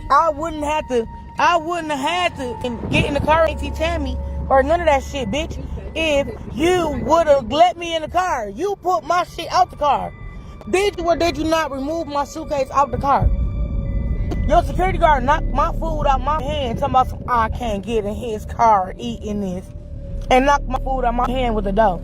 I wouldn't have to get in the car with Auntie Tammy or none of that shit, bitch. If you would have let me in the car, you put my shit out the car. Bitch, or did you not remove my suitcase out the car? Your security guard knocked my food out my hand, talking about some, I can't get in his car eating this, and knocked my food out my hand with the dough.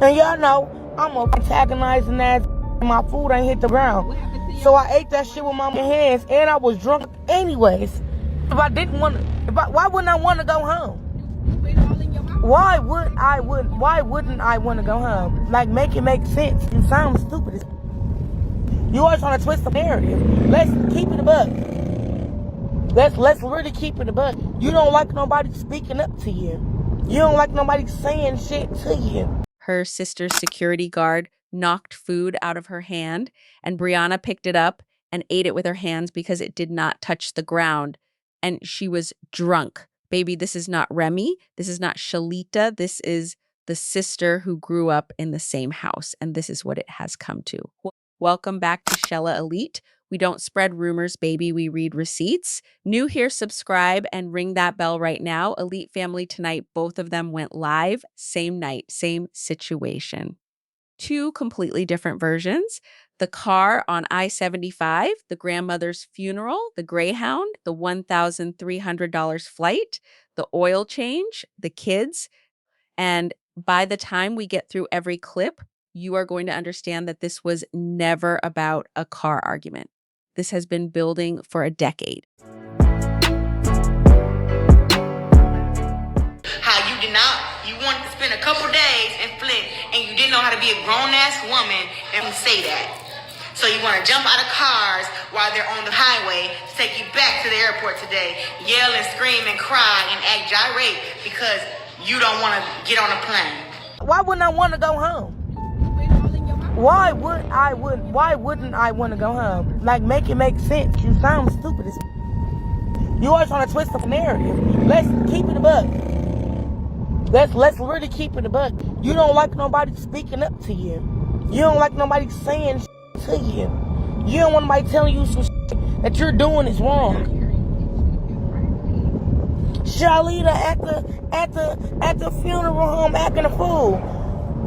And y'all know, I'm antagonizing that my food ain't hit the ground. So I ate that shit with my hands, and I was drunk anyways. Why wouldn't I want to go home? Why wouldn't I want to go home? Like, make it make sense. You sound stupid. You always trying to twist the narrative. Let's keep it a buck. Let's really keep it a buck. You don't like nobody speaking up to you. You don't like nobody saying shit to you. Her sister's security guard knocked food out of her hand, and Brianna picked it up and ate it with her hands because it did not touch the ground. And she was drunk. Baby, this is not Remy. This is not Shalita. This is the sister who grew up in the same house. And this is what it has come to. Welcome back to Shella Elite. We don't spread rumors, baby. We read receipts. New here, subscribe and ring that bell right now. Elite family tonight, both of them went live. Same night, same situation. Two completely different versions. The car on I-75, the grandmother's funeral, the Greyhound, the $1,300 flight, the oil change, the kids. And by the time we get through every clip, you are going to understand that this was never about a car argument. This has been building for a decade. How you wanted to spend a couple days in Flint and you didn't know how to be a grown-ass woman and say that. So you want to jump out of cars while they're on the highway to take you back to the airport today, yell and scream and cry and act gyrate because you don't want to get on a plane. Why wouldn't I want to go home? Why wouldn't I want to go home? Like, make it make sense. You sound stupid. You always trying to twist the narrative. Let's keep it a buck. Let's really keep it a buck. You don't like nobody speaking up to you. You don't like nobody saying shit to you. You don't want nobody telling you some shit that you're doing is wrong. Shalita at the funeral home acting a fool.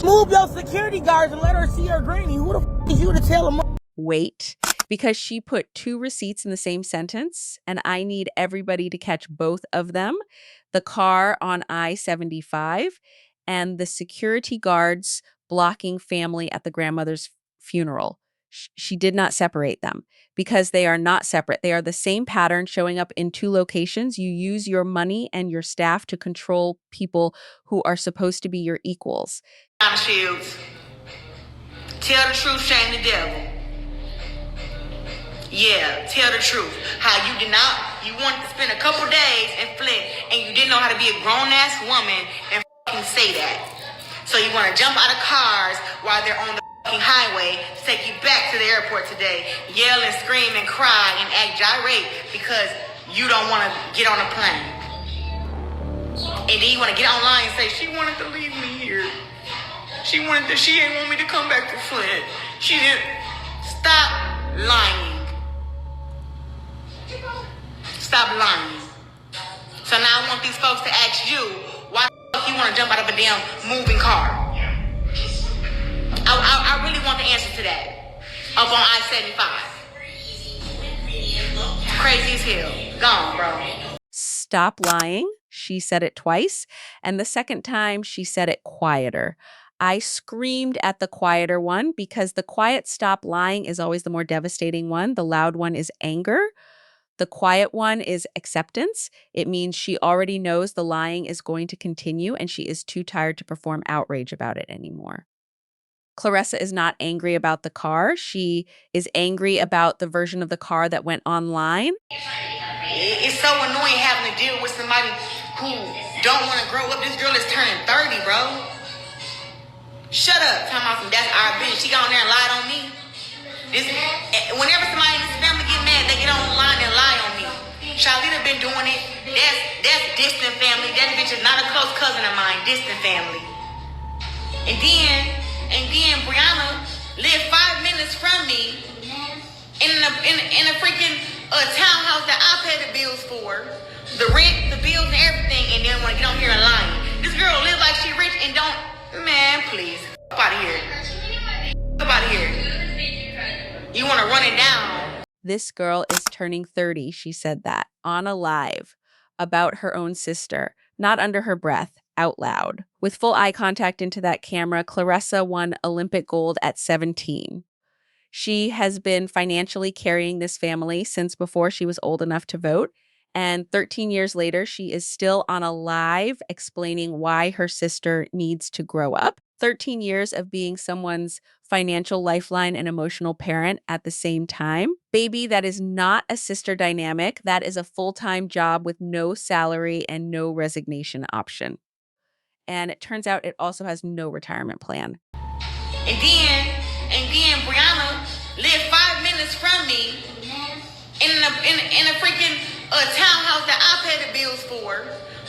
Move your security guards and let her see her granny. Who the f is you to tell them? Wait, because she put two receipts in the same sentence, and I need everybody to catch both of them. The car on I-75 and the security guards blocking family at the grandmother's funeral. She did not separate them because they are not separate. They are the same pattern showing up in two locations. You use your money and your staff to control people who are supposed to be your equals. Claressa Shields, tell the truth, shame the devil. Yeah, tell the truth. How you wanted to spend a couple days in Flint and you didn't know how to be a grown-ass woman and say that. So you want to jump out of cars while they're on the highway to take you back to the airport today, yell and scream and cry and act gyrate because you don't want to get on a plane. And then you want to get online and say, she wanted to leave me here. She didn't want me to come back to Flint. She didn't. Stop lying. Stop lying. So now I want these folks to ask you, why the fuck you want to jump out of a damn moving car? I really want the answer to that. Up on I-75. Crazy as hell. Gone, bro. Stop lying. She said it twice. And the second time, she said it quieter. I screamed at the quieter one because the quiet stop lying is always the more devastating one. The loud one is anger. The quiet one is acceptance. It means she already knows the lying is going to continue and she is too tired to perform outrage about it anymore. Claressa is not angry about the car. She is angry about the version of the car that went online. It's so annoying having to deal with somebody who don't want to grow up. This girl is turning 30, bro. Shut up. Talking about some, that's our bitch. She got on there and lied on me. Whenever somebody in this family get mad, they get online and lie on me. Shalita been doing it. That's distant family. That bitch is not a close cousin of mine. Distant family. And then Brianna lived 5 minutes from me in a freaking townhouse that for, the rent, the bills, and everything, and then want to get on here and lying. This girl live like she rich and don't. Man, please, up out of here. Up out of here. You want to run it down? This girl is turning 30, she said that, on a live about her own sister, not under her breath, out loud. With full eye contact into that camera, Claressa won Olympic gold at 17. She has been financially carrying this family since before she was old enough to vote. And 13 years later, she is still on a live explaining why her sister needs to grow up. 13 years of being someone's financial lifeline and emotional parent at the same time. Baby, that is not a sister dynamic. That is a full-time job with no salary and no resignation option. And it turns out it also has no retirement plan. And then Brianna lived 5 minutes from me in a freaking townhouse that I pay the bills for,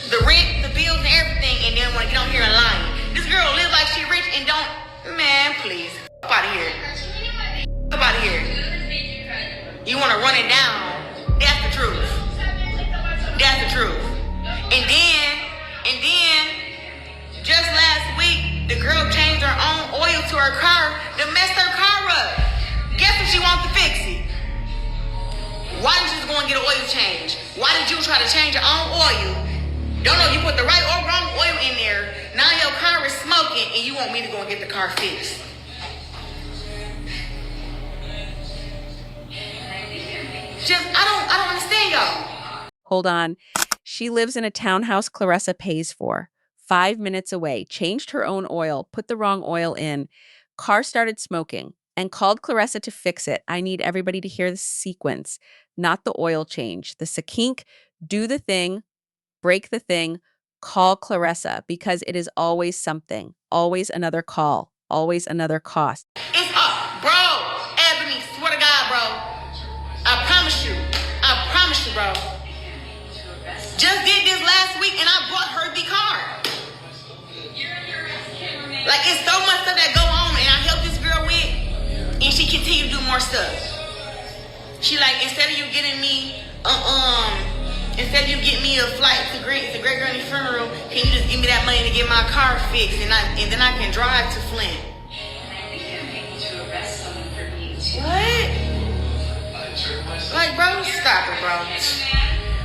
the rent, the bills, and everything, and then want to get on here and lying. This girl live like she rich and don't. Man, please, up out of here. Up out of here. You want to run it down? That's the truth. That's the truth. And then, just last week, the girl changed her own oil to her car to mess her car up. Guess what she wants to fix it? Why did you just go and get an oil change? Why did you try to change your own oil? Don't know you put the right or wrong oil in there. Now your car is smoking and you want me to go and get the car fixed. I don't understand y'all. Hold on. She lives in a townhouse Claressa pays for. 5 minutes away, changed her own oil, put the wrong oil in, car started smoking, and called Claressa to fix it. I need everybody to hear the sequence, not the oil change. The sakink, do the thing, break the thing, call Claressa, because it is always something, always another call, always another cost. It's up, bro. Ebony, swear to God, bro. I promise you, bro. Just did this last week and I brought her the car. Like, it's so much stuff that go on and I help this girl with, and she continue to do more stuff. She like, instead of you getting me a flight to Great Granny's funeral, can you just give me that money to get my car fixed and then I can drive to Flint? What? Like, bro, stop it, bro.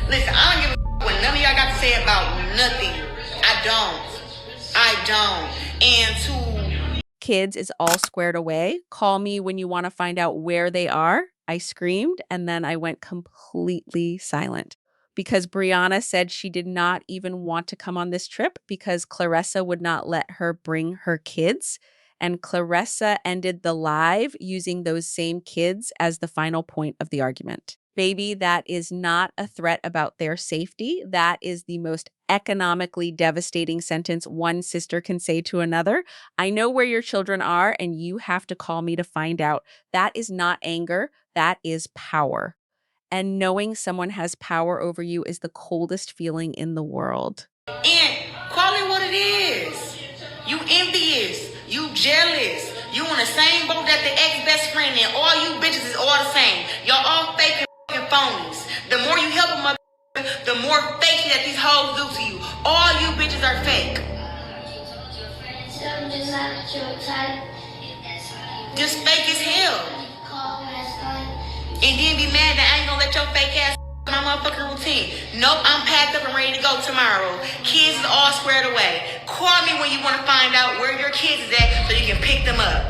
Listen, I don't give a what none of y'all got to say about nothing. I don't. And to kids is all squared away. Call me when you want to find out where they are. I screamed, and then I went completely silent because Brianna said she did not even want to come on this trip because Claressa would not let her bring her kids. And Claressa ended the live using those same kids as the final point of the argument. Baby, that is not a threat about their safety. That is the most economically devastating sentence one sister can say to another. I know where your children are, and you have to call me to find out. That is not anger. That is power. And knowing someone has power over you is the coldest feeling in the world. And call it what it is. You envious. You jealous. You on the same boat that the ex-best friend and all you bitches is all the same. Y'all all fake and phonies. The more you help a mother, the more fake that these hoes do to you. All you bitches are fake. Just fake as hell. And then be mad that I ain't gonna let your fake ass my motherfucking routine. Nope, I'm packed up and ready to go tomorrow. Kids is all squared away. Call me when you want to find out where your kids is at so you can pick them up.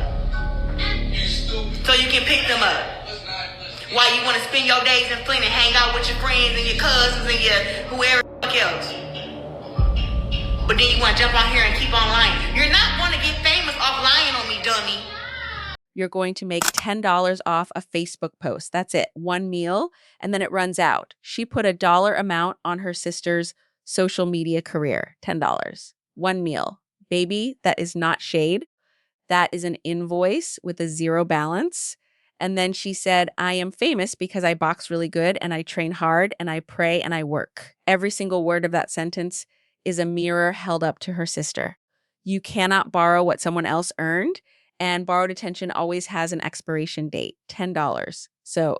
Why you want to spend your days in Flint and hang out with your friends and your cousins and your whoever else. But then you want to jump on here and keep on lying. You're not going to get famous off lying on me, dummy. You're going to make $10 off a Facebook post. That's it. One meal, and then it runs out. She put a dollar amount on her sister's social media career. $10. One meal. Baby, that is not shade. That is an invoice with a zero balance. And then she said, I am famous because I box really good and I train hard and I pray and I work. Every single word of that sentence is a mirror held up to her sister. You cannot borrow what someone else earned. And borrowed attention always has an expiration date, $10. So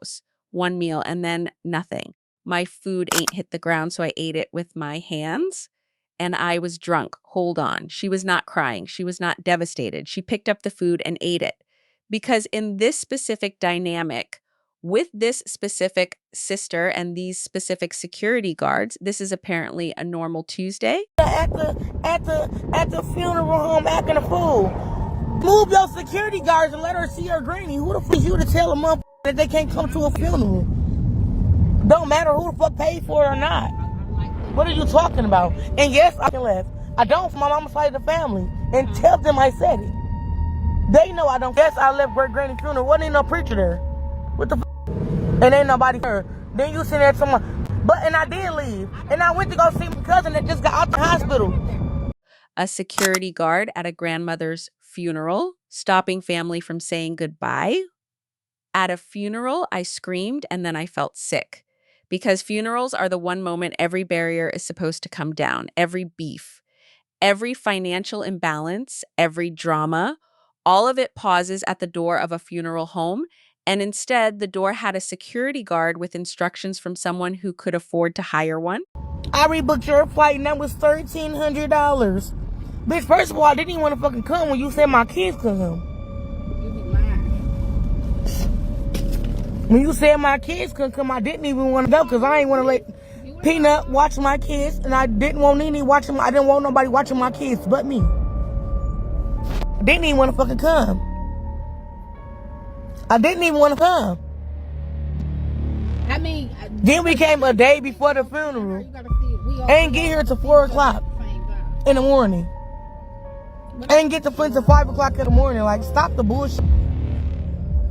one meal and then nothing. My food ain't hit the ground, so I ate it with my hands. And I was drunk. Hold on. She was not crying. She was not devastated. She picked up the food and ate it. Because in this specific dynamic, with this specific sister and these specific security guards, this is apparently a normal Tuesday. At the funeral home acting a fool. Move your security guards and let her see her granny. Who the fuck is you to tell a motherfucker that they can't come to a funeral? Don't matter who the fuck paid for it or not. What are you talking about? And yes, I can laugh. I don't for my mama's side of the family. And tell them I said it. They know I don't. Yes, I left great granny funeral. Wasn't even no preacher there. What the fuck? And ain't nobody there. Then you sitting there someone. And I did leave. And I went to go see my cousin that just got out the hospital. A security guard at a grandmother's funeral, stopping family from saying goodbye. At a funeral, I screamed and then I felt sick. Because funerals are the one moment every barrier is supposed to come down, every beef, every financial imbalance, every drama, all of it pauses at the door of a funeral home. And instead, the door had a security guard with instructions from someone who could afford to hire one. I rebooked your flight and that was $1,300. Bitch, first of all, I didn't even want to fucking come when you said my kids could come. When you said my kids couldn't come, I didn't even want to go because I ain't want to let Peanut watch my kids, and I didn't want Nene watching. I didn't want nobody watching my kids but me. I didn't even want to fucking come. I didn't even want to come. I mean, then we came a day before the funeral. Ain't get here till 4 o'clock in the morning. Ain't get to Flint till 5 o'clock in the morning. Like, stop the bullshit.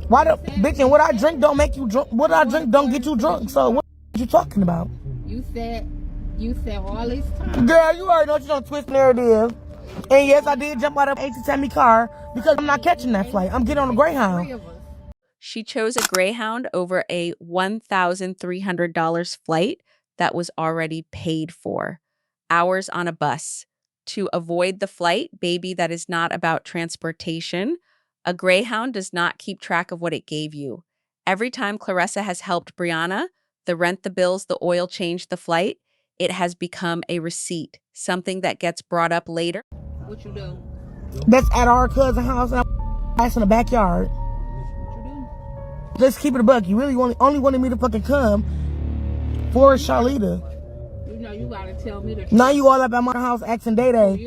Why the bitch? And what I drink don't make you drunk. What I drink don't get you drunk. So what are you talking about? You said all this time. Girl, you already know you don't twist narrative. And yes, I did jump out of AT Tammy car because I'm not catching that flight. I'm getting on a Greyhound. She chose a Greyhound over a $1,300 flight that was already paid for. Hours on a bus. To avoid the flight, baby, that is not about transportation. A Greyhound does not keep track of what it gave you. Every time Claressa has helped Brianna, the rent, the bills, the oil change, the flight, it has become a receipt, something that gets brought up later. What you do? That's at our cousin's house and that's in the backyard. What you do? Let's keep it a buck. You really only wanted me to fucking come for Charlita. You know you gotta tell me the truth. Now you all up at my house asking Day Day.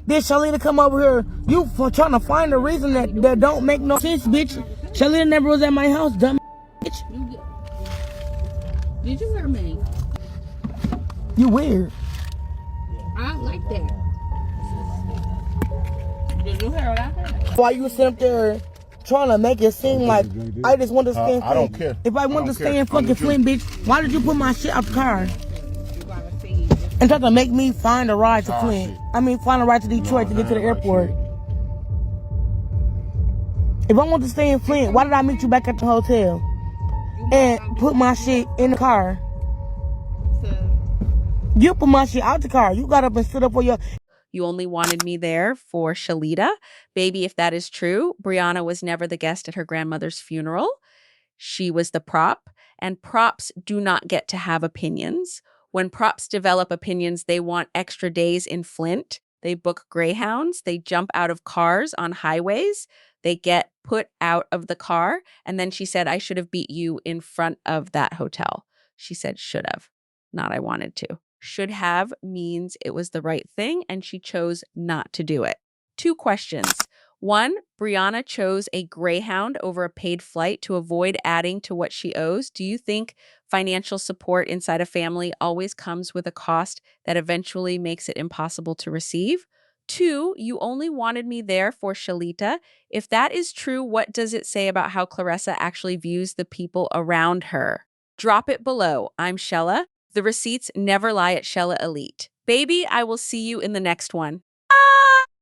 Did Charlita come over here? You for trying to find a reason that don't make no sense, bitch. Charlita never was at my house, dumb bitch. Did you hear me? You weird. I like that. Did you hear what I said? Why you sit up there trying to make it seem like I just want to stay in Flint? I don't care. If I want to stay in fucking Flint, bitch, why did you put my shit out the car? And try to make me find a ride to Flint. I mean, find a ride to Detroit to get to the airport. If I want to stay in Flint, why did I meet you back at the hotel? And put my shit in the car. You put my shit out the car. You got up and stood up for your... You only wanted me there for Shalita. Baby, if that is true, Brianna was never the guest at her grandmother's funeral. She was the prop, and props do not get to have opinions. When props develop opinions, they want extra days in Flint. They book Greyhounds. They jump out of cars on highways. They get put out of the car. And then she said, I should have beat you in front of that hotel. She said, should have, not I wanted to. Should have means it was the right thing, and she chose not to do it. 2 questions. 1, Brianna chose a Greyhound over a paid flight to avoid adding to what she owes. Do you think financial support inside a family always comes with a cost that eventually makes it impossible to receive? 2, you only wanted me there for Shalita. If that is true, what does it say about how Claressa actually views the people around her? Drop it below. I'm Shella. The receipts never lie at Shella Elite. Baby, I will see you in the next one.